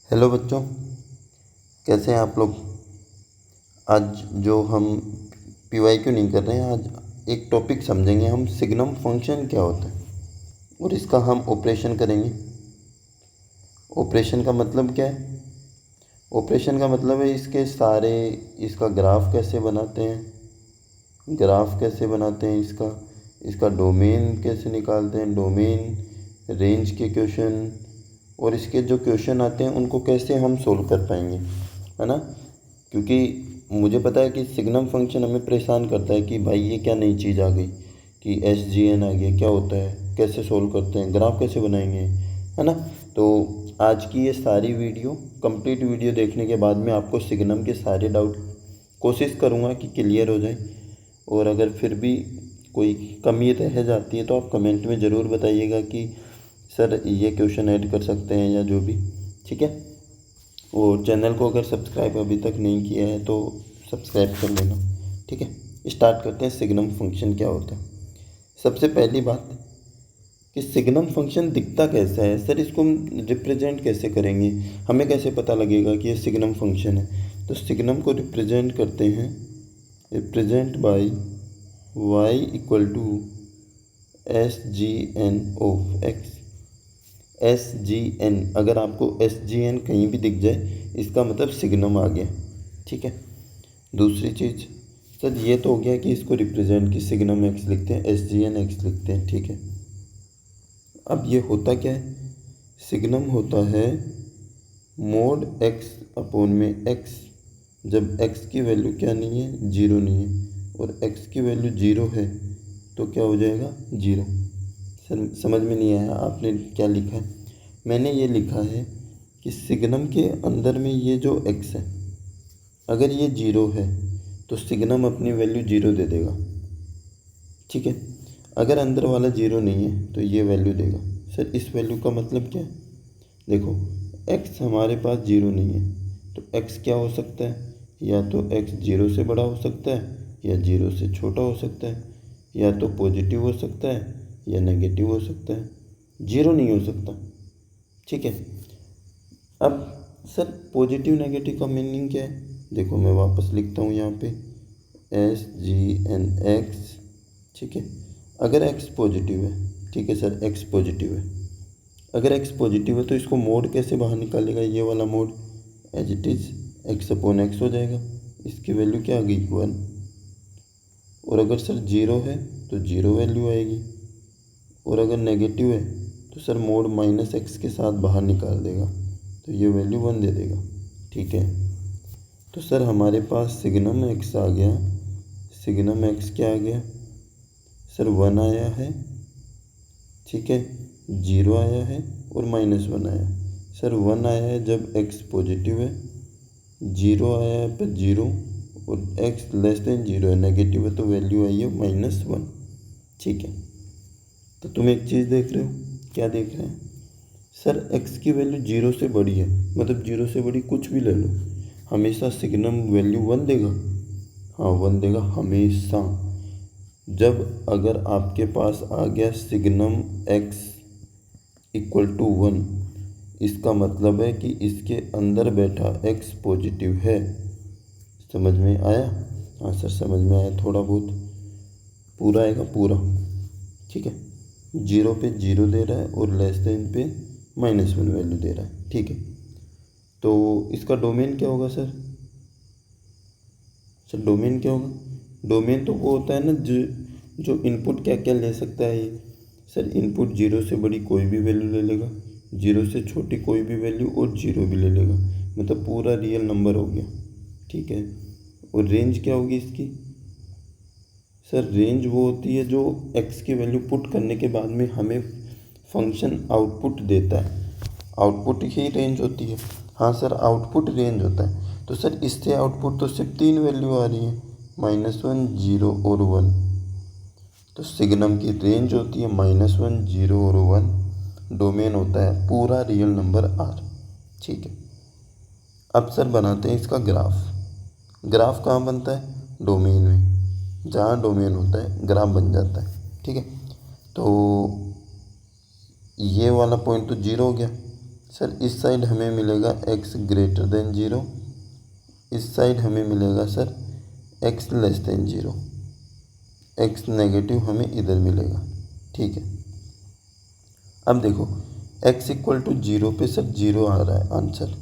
Hello बच्चों, कैसे हैं आप लोग। आज जो हम PYQ नहीं कर रहे हैं, आज एक टॉपिक समझेंगे हम। सिग्नम फंक्शन क्या होता है और इसका हम ऑपरेशन करेंगे। ऑपरेशन का मतलब क्या है? ऑपरेशन का मतलब है इसका ग्राफ कैसे बनाते हैं, इसका डोमेन कैसे निकालते हैं, डोमेन, रेंज के क्वेश्चन, और इसके जो क्वेश्चन आते हैं उनको कैसे हम सोल्व कर पाएंगे, है ना। क्योंकि मुझे पता है कि सिग्नम फंक्शन हमें परेशान करता है कि भाई ये क्या नई चीज़ आ गई कि SGN आ गया, क्या होता है, कैसे सोल्व करते हैं, ग्राफ कैसे बनाएंगे, है ना। तो आज की ये सारी वीडियो, कंप्लीट वीडियो देखने के बाद में आपको सिग्नम के सारे डाउट कोशिश करूँगा कि क्लियर हो जाए। और अगर फिर भी कोई कमी रह जाती है तो आप कमेंट में ज़रूर बताइएगा कि सर ये क्वेश्चन ऐड कर सकते हैं या जो भी, ठीक है। और चैनल को अगर सब्सक्राइब अभी तक नहीं किया है तो सब्सक्राइब कर लेना, ठीक है। स्टार्ट करते हैं, सिग्नम फंक्शन क्या होता है। सबसे पहली बात कि सिग्नम फंक्शन दिखता कैसा है। सर इसको हम रिप्रेजेंट कैसे करेंगे, हमें कैसे पता लगेगा कि ये सिग्नम फंक्शन है। तो सिग्नम को रिप्रेजेंट करते हैं, represent by y equal to SGN of x। SGN, अगर आपको SGN कहीं भी दिख जाए इसका मतलब सिग्नम आ गया, ठीक है। दूसरी चीज़, सर ये तो हो गया कि इसको रिप्रेजेंट की सिग्नम x लिखते हैं, SGN x लिखते हैं, ठीक है। अब ये होता क्या है, सिग्नम होता है मोड x अपॉन में x, जब x की वैल्यू क्या नहीं है, जीरो नहीं है, और x की वैल्यू जीरो है तो क्या हो जाएगा, जीरो। सर समझ में नहीं आया आपने क्या लिखा है। मैंने ये लिखा है कि सिग्नम के अंदर में ये जो x है, अगर ये जीरो है तो सिग्नम अपनी वैल्यू जीरो दे देगा, ठीक है। अगर अंदर वाला जीरो नहीं है तो ये वैल्यू देगा। सर इस वैल्यू का मतलब क्या है, देखो x हमारे पास जीरो नहीं है तो x क्या हो सकता है, या तो x जीरो से बड़ा हो सकता है या जीरो से छोटा हो सकता है, या तो पॉजिटिव हो सकता है या नेगेटिव हो सकता है, जीरो नहीं हो सकता, ठीक है। अब सर पॉजिटिव नेगेटिव का मीनिंग क्या है, देखो मैं वापस लिखता हूँ यहाँ पे SGN x, ठीक है। अगर x पॉजिटिव है, ठीक है सर, x पॉजिटिव है, अगर x पॉजिटिव है तो इसको मोड कैसे बाहर निकालेगा, ये वाला mode as it is x upon x हो जाएगा। इसकी वैल्यू क्या आ गई, 1। और अगर सर जीरो है तो जीरो वैल्यू आएगी, और अगर नेगेटिव है तो सर मोड माइनस एक्स के साथ बाहर निकाल देगा तो ये वैल्यू 1 दे देगा, ठीक है। तो सर हमारे पास सिग्नम x आ गया, सिग्नम x क्या आ गया सर, 1 आया है, ठीक है, जीरो आया है और -1 आया। सर 1 आया है जब x पॉजिटिव है, जीरो आया है पर जीरो, और x लेस देन जीरो है, नेगेटिव है, तो वैल्यू आई है -1, ठीक है। तो तुम एक चीज़ देख रहे हो, क्या देख रहे हैं सर, x की वैल्यू जीरो से बड़ी है, मतलब जीरो से बड़ी कुछ भी ले लो, हमेशा सिग्नम वैल्यू 1 देगा। हाँ 1 देगा हमेशा। जब अगर आपके पास आ गया सिग्नम x इक्वल टू 1, इसका मतलब है कि इसके अंदर बैठा x पॉजिटिव है। समझ में आया? हाँ सर समझ में आया, थोड़ा बहुत, पूरा आएगा पूरा, ठीक है। जीरो पे जीरो दे रहा है और लेस देन पे -1 वैल्यू दे रहा है, ठीक है। तो इसका डोमेन क्या होगा सर, डोमेन क्या होगा, डोमेन तो वो होता है ना जो इनपुट क्या क्या ले सकता है ये। सर इनपुट जीरो से बड़ी कोई भी वैल्यू ले लेगा, जीरो से छोटी कोई भी वैल्यू, और जीरो भी ले लेगा, मतलब पूरा रियल नंबर हो गया, ठीक है। और रेंज क्या होगी इसकी, सर रेंज वो होती है जो x की वैल्यू पुट करने के बाद में हमें फंक्शन आउटपुट देता है, आउटपुट ही रेंज होती है। हाँ सर आउटपुट रेंज होता है। तो सर इससे आउटपुट तो सिर्फ 3 वैल्यू आ रही है, -1, 0 और 1। तो सिग्नम की रेंज होती है -1, 0 और 1, डोमेन होता है पूरा रियल नंबर r, ठीक है। अब सर बनाते हैं इसका ग्राफ। ग्राफ कहाँ बनता है, डोमेन में, जहाँ डोमेन होता है ग्राफ बन जाता है, ठीक है। तो ये वाला पॉइंट तो जीरो हो गया, सर इस साइड हमें मिलेगा x ग्रेटर देन 0, इस साइड हमें मिलेगा sir x less than 0, x negative हमें इधर मिलेगा। ठीक है, अब देखो x इक्वल टू 0 पे सर 0 आ रहा है आंसर,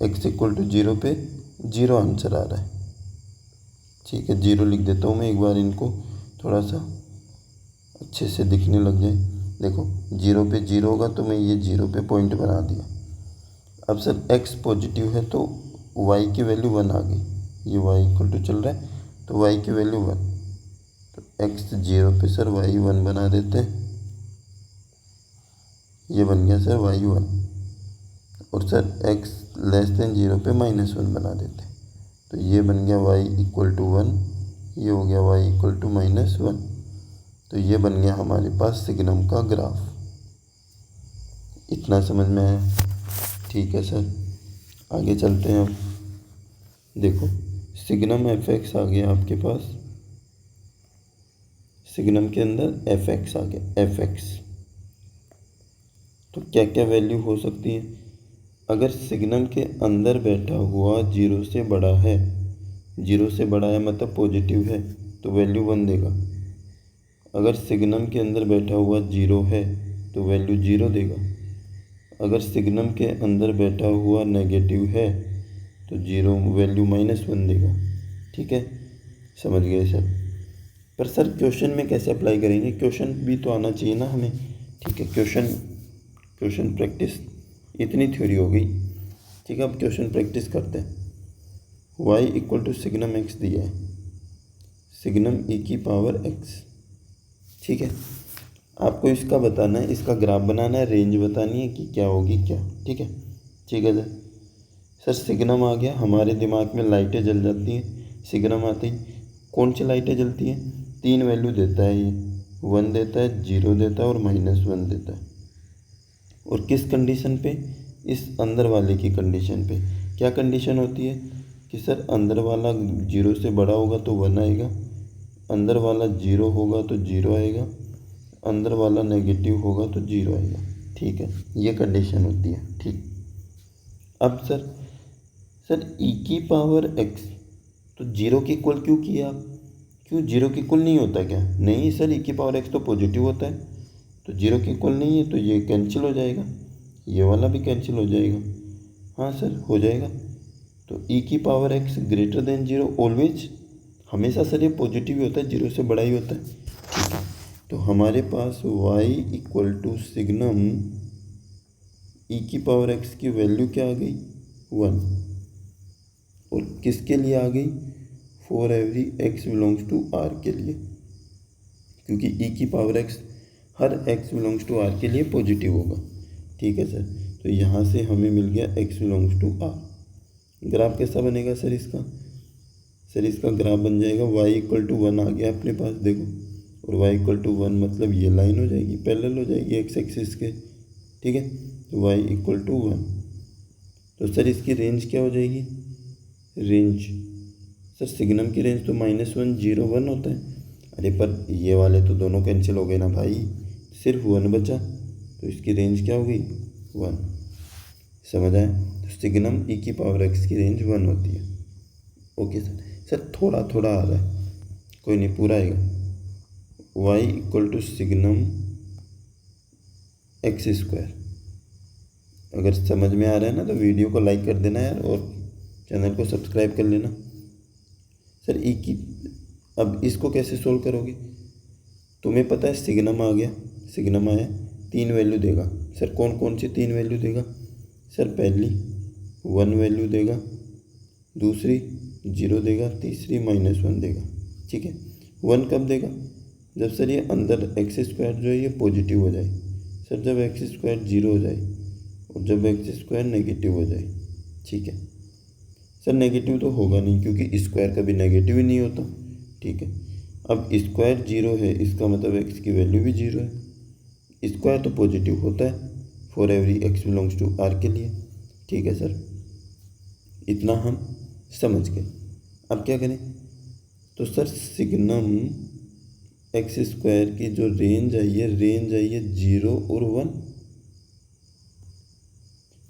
x इक्वल टू 0 पे 0 आंसर आ रहा है। ठीक है, 0 लिख देता हूँ मैं, एक बार इनको थोड़ा सा अच्छे से दिखने लग जाए। देखो 0 पे 0 होगा तो मैं ये 0 पे पॉइंट बना दिया। अब सर x पॉजिटिव है तो y की वैल्यू 1 आ गई, ये y इक्वल टू चल रहा है तो y की वैल्यू 1, तो x 0 पे सर y 1 बना देते हैं, ये बन गया सर y 1, और सर x लेस देन 0 पे -1 बना देते हैं, तो ये बन गया y इक्वल टू 1, ये हो गया y इक्वल टू -1, तो ये बन गया हमारे पास सिग्नम का ग्राफ। इतना समझ में आया? ठीक है सर, आगे चलते हैं। अब देखो सिग्नम fx आ गया आपके पास, सिग्नम के अंदर fx आ गया, fx तो क्या क्या वैल्यू हो सकती है? अगर सिग्नम के अंदर बैठा हुआ 0 से बड़ा है, 0 से बड़ा है मतलब पॉजिटिव है, तो वैल्यू 1 देगा। अगर सिग्नम के अंदर बैठा हुआ 0 है तो वैल्यू 0 देगा। अगर सिग्नम के अंदर बैठा हुआ नेगेटिव है तो 0 वैल्यू -1 देगा। ठीक है, समझ गए सर? पर सर क्वेश्चन में कैसे अप्लाई करेंगे? क्वेश्चन भी तो आना चाहिए ना हमें। ठीक है, क्वेश्चन प्रैक्टिस, इतनी थ्योरी हो गई। ठीक है, अब क्वेश्चन प्रैक्टिस करते हैं। y equal to signum x दिया है, सिग्नम e की पावर x। ठीक है, आपको इसका बताना है, इसका ग्राफ बनाना है, रेंज बतानी है कि क्या होगी क्या। ठीक है सर। सर सिग्नम आ गया, हमारे दिमाग में लाइटें जल जाती हैं। सिग्नम आते ही कौन सी लाइटें जलती हैं? 3 वैल्यू देता है ये, 1 देता है, 0 देता है और -1 देता है। और किस कंडीशन पे? इस अंदर वाले की कंडीशन पे। क्या कंडीशन होती है कि सर अंदर वाला 0 से बड़ा होगा तो 1 आएगा, अंदर वाला 0 होगा तो 0 आएगा, अंदर वाला नेगेटिव होगा तो 0 आएगा। ठीक है, ये कंडीशन होती है। ठीक, अब सर e की पावर x तो 0 के इक्वल क्यों किया आप? क्यों 0 के इक्वल नहीं होता क्या? नहीं सर, e की पावर x तो पॉजिटिव होता है, तो 0 के इक्वल नहीं है, तो ये कैंसिल हो जाएगा, ये वाला भी कैंसिल हो जाएगा। हाँ सर, हो जाएगा। तो e की power x greater than 0 always, हमेशा सर ये पॉजिटिव ही होता है, 0 से बड़ा ही होता है। ठीक है, तो हमारे पास y equal to signum e की पावर x की वैल्यू क्या आ गई? 1, और किसके लिए आ गई? For every x belongs to r के लिए, क्योंकि e की पावर x हर x बिलोंग्स टू r के लिए पॉजिटिव होगा। ठीक है सर, तो यहाँ से हमें मिल गया x belongs to r। Graph कैसा बनेगा सर इसका? सर इसका ग्राफ बन जाएगा y इक्वल टू 1 आ गया अपने पास, देखो, और y इक्वल टू 1 मतलब ये लाइन हो जाएगी, पैरेलल हो जाएगी एक्स एक्सिस के। ठीक है, तो y इक्वल टू 1, तो सर इसकी रेंज क्या हो जाएगी? रेंज सर सिग्नम की रेंज तो -1 0 1 होता है। अरे पर ये वाले तो दोनों कैंसिल हो गए ना भाई, सिर्फ 1 बचा, तो इसकी रेंज क्या हो गई? 1। समझ आया? तो सिग्नम e की पावर x की रेंज 1 होती है। ओके सर थोड़ा थोड़ा आ रहा है, कोई नहीं, पूरा आएगा। y equal to signum x square. अगर समझ में आ रहा है ना तो वीडियो को लाइक कर देना यार, और चैनल को सब्सक्राइब कर लेना। सर e की, अब इसको कैसे सोल्व करोगे? तुम्हें पता है सिग्नम आ गया, सिग्नम आया, 3 वैल्यू देगा। सर कौन कौन सी 3 वैल्यू देगा? सर पहली 1 वैल्यू देगा, दूसरी 0 देगा, तीसरी -1 देगा। ठीक है, 1 कब देगा? जब सर ये अंदर एक्स स्क्वायर जो है ये पॉजिटिव हो जाए। सर जब एक्स स्क्वायर 0 हो जाए और जब एक्स स्क्वायर नेगेटिव हो जाए। ठीक है सर, नेगेटिव तो होगा नहीं क्योंकि स्क्वायर कभी नेगेटिव ही नहीं होता। ठीक है, अब स्क्वायर 0 है, इसका मतलब एक्स की वैल्यू भी 0 है। स्क्वायर तो पॉजिटिव होता है for every x belongs to R के लिए। ठीक है सर, इतना हम समझ गए। अब क्या करें? तो सर सिग्नम एक्स स्क्वायर की जो रेंज आई है, रेंज आई है 0 और 1।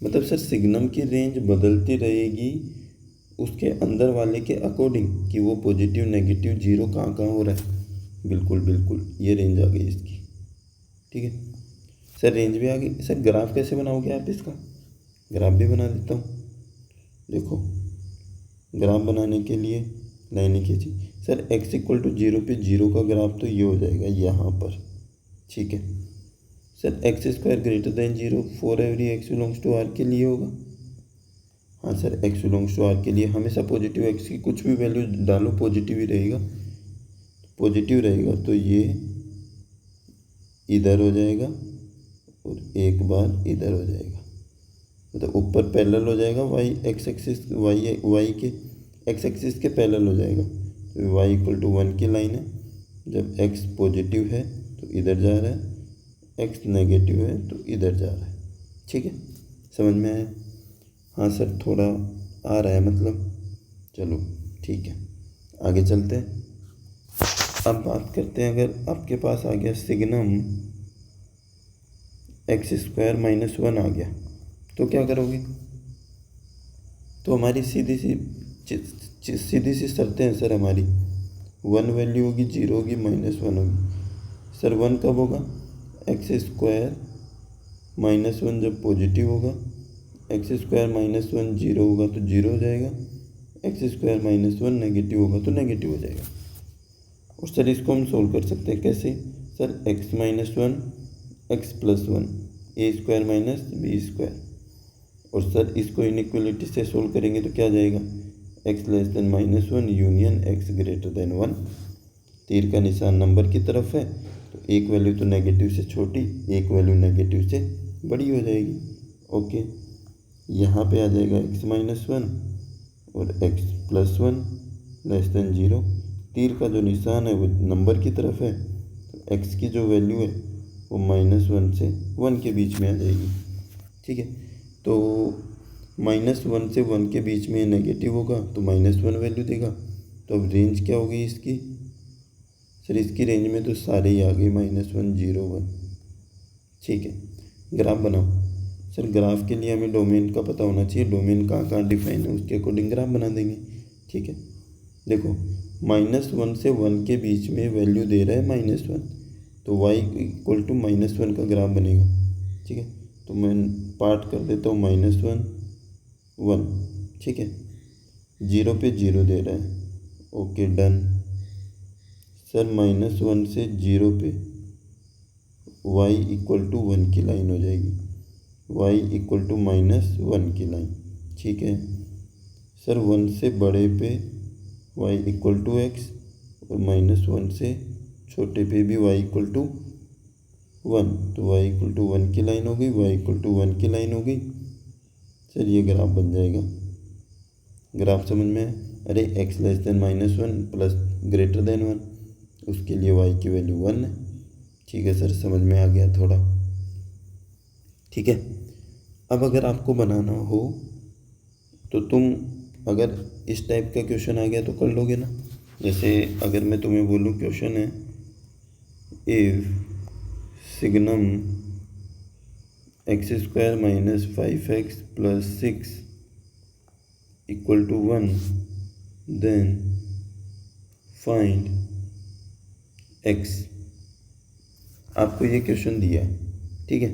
मतलब सर सिग्नम की रेंज बदलती रहेगी उसके अंदर वाले के अकॉर्डिंग कि वो पॉजिटिव नेगेटिव जीरो कहाँ कहाँ हो रहा है। बिल्कुल बिल्कुल, ये रेंज आ गई इसकी। ठीक है सर, रेंज भी आ गई। सर ग्राफ कैसे बनाओगे आप इसका? ग्राफ भी बना देता हूँ। देखो ग्राफ बनाने के लिए लाइनें खींची। Sir x equal to zero पे जीरो का ग्राफ तो ये हो जाएगा यहाँ पर। ठीक है sir, x square greater than zero for every x belongs to R के लिए होगा। हाँ sir, x belongs to R के लिए हमेशा पॉजिटिव एक्स की कुछ भी वैल्यू डालो पॉजिटिव ही रहेगा। पॉजिटिव रहेगा तो ये इधर हो जाएगा और एक बार इधर हो जाएगा, मतलब ऊपर पैरेलल हो जाएगा वाई एक्स एक्सिस वाई के एक्स एक्सिस के पैरेलल हो जाएगा। तो वाई इक्वल टू 1 की लाइन है। जब एक्स पॉजिटिव है तो इधर जा रहा है, एक्स नेगेटिव है तो इधर जा रहा है। ठीक है, समझ में आया? हाँ सर, थोड़ा आ रहा है मतलब। चलो ठीक है, आगे चलते हैं। अब बात करते हैं, अगर आपके पास आ गया सिग्नम एक्स स्क्वायर माइनस 1 आ गया तो क्या करोगे? तो हमारी सीधी सी शर्तें हैं सर हमारी। 1 वैल्यू होगी, 0 होगी, -1 होगी। सर 1 कब होगा? एक्स स्क्वायर -1 जब पॉजिटिव होगा, एक्स स्क्वायर -1 जीरो होगा तो जीरो हो जाएगा, एक्स स्क्वायर -1 नेगेटिव होगा तो नेगेटिव हो जाएगा। और सर इसको हम सोल्व कर सकते हैं कैसे? सर x-1 x+1 ए स्क्वायर माइनस बी स्क्वायर। और सर इसको इनइक्वलिटी से सोल्व करेंगे तो क्या आ जाएगा? x less than -1 union x greater than 1। तीर का निशान नंबर की तरफ है तो एक वैल्यू तो नेगेटिव से छोटी, एक वैल्यू नेगेटिव से बड़ी हो जाएगी। ओके, यहाँ पे आ जाएगा x-1 और x+1 लेस देन 0। तीर का जो निशान है वो नंबर की तरफ है तो x की जो वैल्यू है वो -1 से 1 के बीच में आ जाएगी। ठीक है, तो -1 से 1 के बीच में नेगेटिव होगा तो -1 वैल्यू देगा। तो अब रेंज क्या होगी इसकी? सर इसकी रेंज में तो सारे ही आ गए, -1 0 1। ठीक है, ग्राफ बनाओ। सर ग्राफ के लिए हमें डोमेन का पता होना चाहिए, डोमेन कहाँ डिफाइन है उसके अकॉर्डिंग ग्राफ बना देंगे। ठीक है, देखो -1 से 1 के बीच में वैल्यू दे रहा है -1 तो y इक्वल टू -1 का ग्राफ बनेगा। ठीक है, तो मैं पार्ट कर देता हूँ -1 1। ठीक है, 0 पे 0 दे रहा है। Okay done. सर -1 से 0 पे y इक्वल टू 1 की लाइन हो जाएगी, y इक्वल टू -1 की लाइन। ठीक है सर, 1 से बड़े पे y इक्वल टू x और -1 से छोटे पे भी y इक्वल टू 1, तो y इक्वल टू 1 की लाइन हो गई, y इक्वल टू 1 की लाइन हो गई। सर ये ग्राफ बन जाएगा। ग्राफ समझ में है? अरे x less than -1 plus greater than 1, उसके लिए y की वैल्यू 1 है। ठीक है सर, समझ में आ गया थोड़ा। ठीक है, अब अगर आपको बनाना हो तो तुम अगर इस टाइप का क्वेश्चन आ गया तो कर लोगे ना। जैसे अगर मैं तुम्हें बोलूँ क्वेश्चन है, if signum x square minus 5x plus 6 equal to 1 then find x। आपको ये क्वेश्चन दिया है। ठीक है,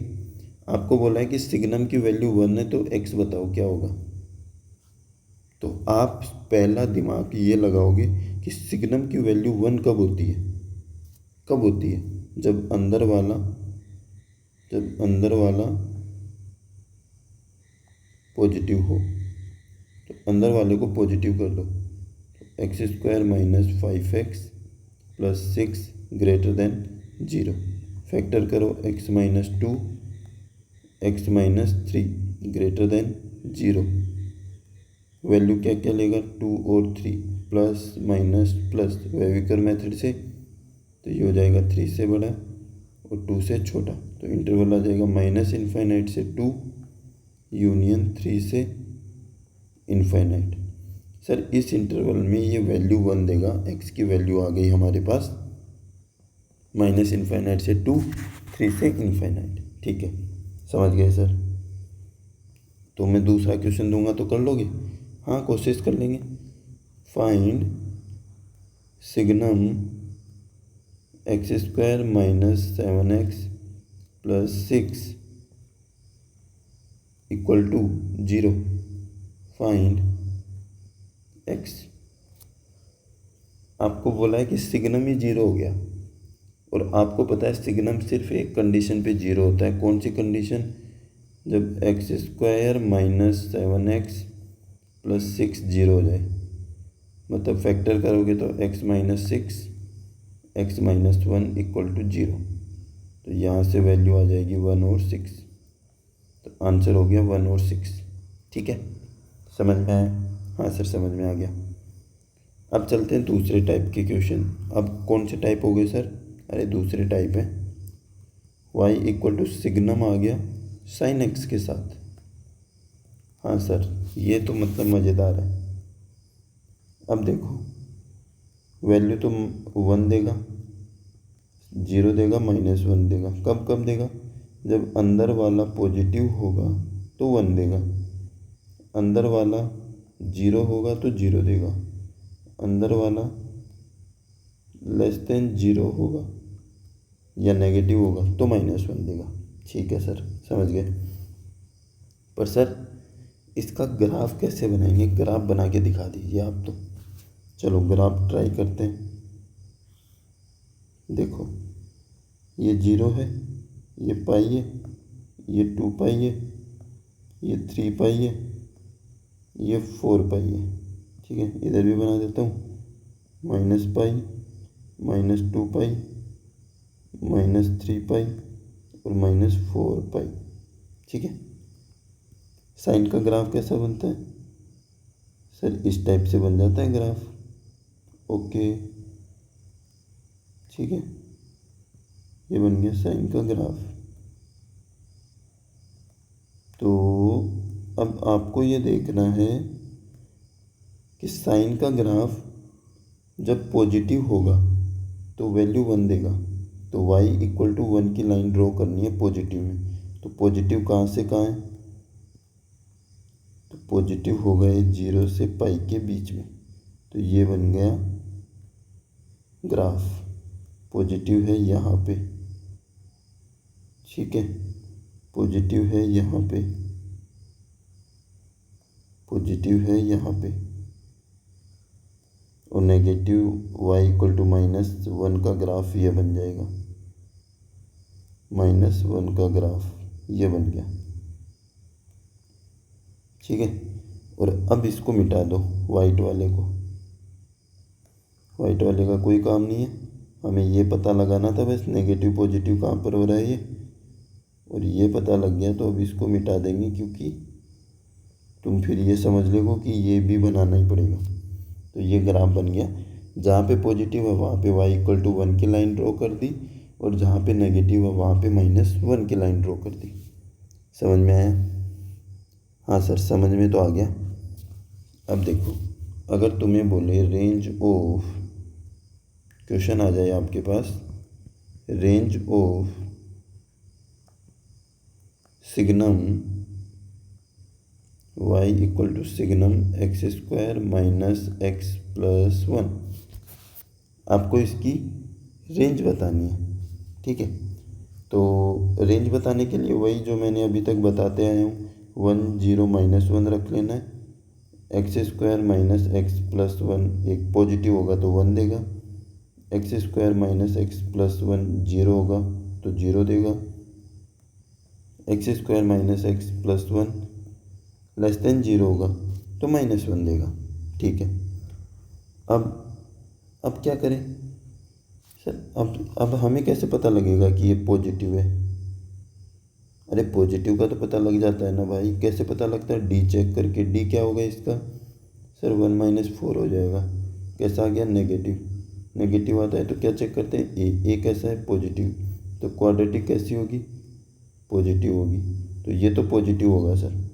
आपको बोला है कि सिग्नम की वैल्यू 1 है तो x बताओ क्या होगा। तो आप पहला दिमाग ये लगाओगे कि सिग्नम की वैल्यू 1 कब होती है? कब होती है? जब अंदर वाला पॉजिटिव हो। तो अंदर वाले को पॉजिटिव कर दो, तो x square minus 5x plus 6 greater than 0। Factor करो, x minus 2 x minus 3 greater than 0। Value क्या क्या लेगा? 2 और 3 प्लस माइनस प्लस वेविकर मेथड से, तो ये हो जाएगा 3 से बड़ा और 2 से छोटा। तो इंटरवल आ जाएगा -∞ से 2 यूनियन 3 से इनफाइनाइट। सर इस इंटरवल में ये वैल्यू 1 देगा। x की वैल्यू आ गई हमारे पास -∞ से 2 3 से इनफाइनाइट। ठीक है, समझ गए सर? तो मैं दूसरा क्वेश्चन दूंगा तो कर लोगे? हाँ, कोशिश कर लेंगे। Find signum x² minus 7x plus 6 equal to 0। Find x। आपको बोला है कि सिग्नम ही 0 हो गया, और आपको पता है सिग्नम सिर्फ एक कंडीशन पे 0 होता है। कौन सी कंडीशन? जब x² माइनस 7x प्लस 6 0 हो जाए, मतलब फैक्टर करोगे तो x minus 6 x minus 1 equal to 0। तो यहाँ से वैल्यू आ जाएगी 1 और 6। तो आंसर हो गया 1 और 6। ठीक है, समझ में आया? हाँ सर, समझ में आ गया। अब चलते हैं दूसरे टाइप के क्वेश्चन। अब कौन से टाइप हो गए सर? अरे दूसरे टाइप है, y इक्वल टू सिग्नम आ गया साइन x के साथ। हाँ सर, ये तो मतलब मज़ेदार है। अब देखो, वैल्यू तो 1 देगा, 0 देगा, माइनस 1 देगा। कब कब देगा? जब अंदर वाला पॉजिटिव होगा तो 1 देगा, अंदर वाला 0 होगा तो 0 देगा, अंदर वाला लेस देन 0 होगा या नेगेटिव होगा तो माइनस 1 देगा। ठीक है सर, समझ गए। पर सर इसका ग्राफ कैसे बनाएंगे? ग्राफ बना के दिखा दीजिए आप तो। चलो ग्राफ ट्राई करते हैं। देखो, ये 0 है, ये पाई है, ये 2 पाई है, ये 3 पाई है, ये 4 पाई है। ठीक है, इधर भी बना देता हूँ, माइनस पाई, माइनस 2 पाई, माइनस 3 पाई और माइनस 4 पाई। ठीक है, साइन का ग्राफ कैसा बनता है सर? इस टाइप से बन जाता है ग्राफ। ओके, ठीक है, ये बन गया साइन का ग्राफ। तो अब आपको ये देखना है कि साइन का ग्राफ जब पॉजिटिव होगा तो वैल्यू 1 देगा। तो y इक्वल टू 1 की लाइन ड्रॉ करनी है पॉजिटिव में। तो पॉजिटिव कहाँ से कहाँ है? तो पॉजिटिव हो गए 0 से पाई के बीच में। तो ये बन गया ग्राफ। पॉजिटिव है यहाँ पे, ठीक है, पॉजिटिव है यहाँ पे, पॉजिटिव है यहाँ पे, और नेगेटिव y इक्वल टू -1 का ग्राफ ये बन जाएगा। -1 का ग्राफ ये बन गया। ठीक है, और अब इसको मिटा दो, वाइट वाले को। वाइट वाले का कोई काम नहीं है, हमें ये पता लगाना था बस नेगेटिव पॉजिटिव कहाँ पर हो रहा है ये, और ये पता लग गया। तो अब इसको मिटा देंगे, क्योंकि तुम फिर ये समझ लोगे कि ये भी बनाना ही पड़ेगा। तो ये ग्राफ बन गया। जहाँ पे पॉजिटिव है वहाँ पे y इक्वल टू 1 की लाइन ड्रॉ कर दी, और जहाँ पे नेगेटिव है वहाँ पे -1 की लाइन ड्रॉ कर दी। समझ में आया? हाँ सर, समझ में तो आ गया। अब देखो, अगर तुम्हें बोले रेंज ऑफ, क्वेश्चन आ जाए आपके पास, range of signum y equal to signum x² minus x plus 1, आपको इसकी रेंज बतानी है। ठीक है, तो रेंज बताने के लिए वही जो मैंने अभी तक बताते आया हूँ, 1 0 -1 रख लेना है। x² माइनस x प्लस 1 एक पॉजिटिव होगा तो 1 देगा, x² माइनस x प्लस 1 0 होगा तो 0 देगा, x² minus x plus 1 less than 0 होगा तो -1 देगा। ठीक है, अब क्या करें सर? अब हमें कैसे पता लगेगा कि ये पॉजिटिव है? अरे पॉजिटिव का तो पता लग जाता है ना भाई। कैसे पता लगता है? डी चेक करके। डी क्या होगा इसका सर? 1 - 4 हो जाएगा। कैसा आ गया? नेगेटिव। नेगेटिव आता है तो क्या चेक करते हैं? ए कैसा है? पॉजिटिव। तो क्वाड्रेटिक कैसी होगी? पॉजिटिव होगी। तो ये तो पॉजिटिव होगा सर।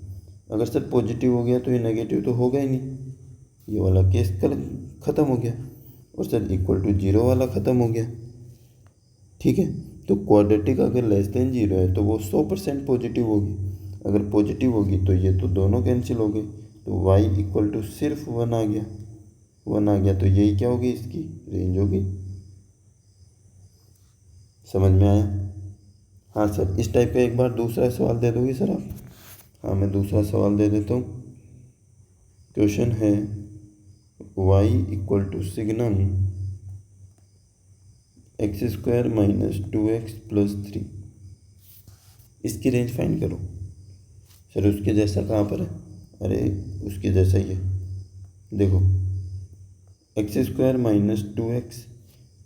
अगर सर पॉजिटिव हो गया तो ये नेगेटिव तो होगा ही नहीं, ये वाला केस कल ख़त्म हो गया। और सर इक्वल टू 0 वाला ख़त्म हो गया। ठीक है, तो क्वाड्रेटिक अगर लेस देन 0 है तो वो 100% पॉजिटिव होगी, अगर पॉजिटिव होगी तो ये तो दोनों कैंसिल हो गए, तो y इक्वल टू सिर्फ 1 आ गया। 1 आ गया तो यही क्या होगी, इसकी रेंज होगी। समझ में आया? हाँ सर, इस टाइप का एक बार दूसरा सवाल दे दोगे सर आप? हाँ, मैं दूसरा सवाल दे देता हूँ। क्वेश्चन है y equal to signum x² minus 2x plus 3, इसकी रेंज फाइंड करो। सर उसके जैसा कहाँ पर है? अरे उसके जैसा ही है, देखो x² minus 2x,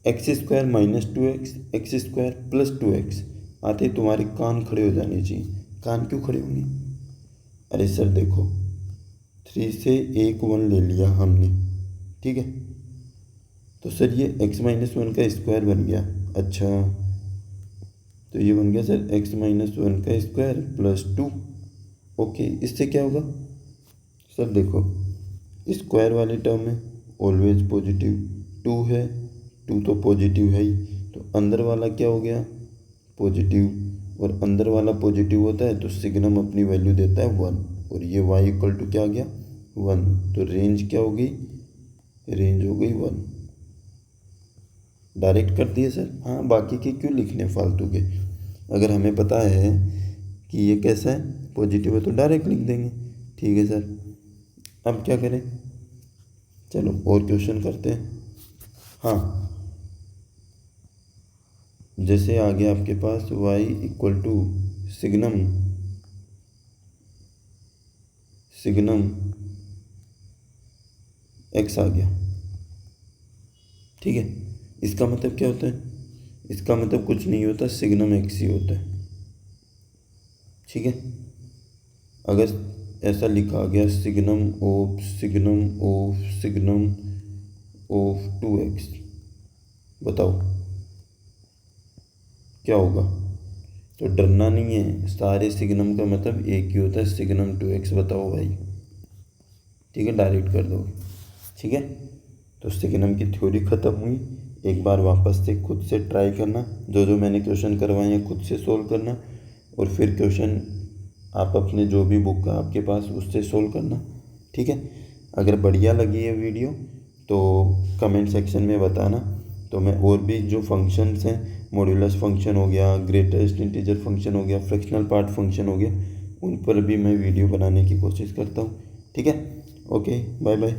x² minus 2x, x² plus 2x आते ही तुम्हारे कान खड़े हो जाने चाहिए। कान क्यों खड़े होंगे? अरे सर देखो, 3 से एक 1 ले लिया हमने, ठीक है, तो सर ये x माइनस 1 का स्क्वायर बन गया। अच्छा, तो ये बन गया सर x माइनस 1 का स्क्वायर प्लस 2। ओके, इससे क्या होगा सर? देखो स्क्वायर वाले टर्म में ऑलवेज पॉजिटिव, 2 है, 2 तो पॉजिटिव है ही, तो अंदर वाला क्या हो गया, पॉजिटिव, और अंदर वाला पॉजिटिव होता है तो सिग्नम अपनी वैल्यू देता है 1, और ये y इक्वल टू क्या आ गया 1, तो रेंज क्या हो गई, रेंज हो गई 1। डायरेक्ट कर दिए सर। हाँ, बाकी के क्यों लिखने फालतू के, अगर हमें पता है कि ये कैसा है, पॉजिटिव है, तो डायरेक्ट लिख देंगे। ठीक है सर, अब क्या करें? चलो और क्वेश्चन करते हैं। हाँ, जैसे आ गया आपके पास y equal to signum x आ गया, ठीक है। इसका मतलब क्या होता है? इसका मतलब कुछ नहीं होता, सिग्नम x ही होता है, ठीक है। अगर ऐसा लिखा गया सिग्नम ऑफ 2x, बताओ क्या होगा? तो डरना नहीं है, सारे सिग्नम का मतलब एक ही होता है, सिग्नम 2x। बताओ भाई, ठीक है, डायरेक्ट कर दो, ठीक है। तो सिग्नम की थ्योरी ख़त्म हुई। एक बार वापस से खुद से ट्राई करना, जो जो मैंने क्वेश्चन करवाए हैं खुद से सोल्व करना, और फिर क्वेश्चन आप अपने जो भी बुक है आपके पास उससे सोल्व करना, ठीक है। अगर बढ़िया लगी है वीडियो तो कमेंट सेक्शन में बताना, तो मैं और भी जो फंक्शंस हैं, मॉड्यूलस फंक्शन हो गया, ग्रेटेस्ट इंटीजर फंक्शन हो गया, फ्रैक्शनल पार्ट फंक्शन हो गया, उन पर भी मैं वीडियो बनाने की कोशिश करता हूँ, ठीक है। Okay, bye bye.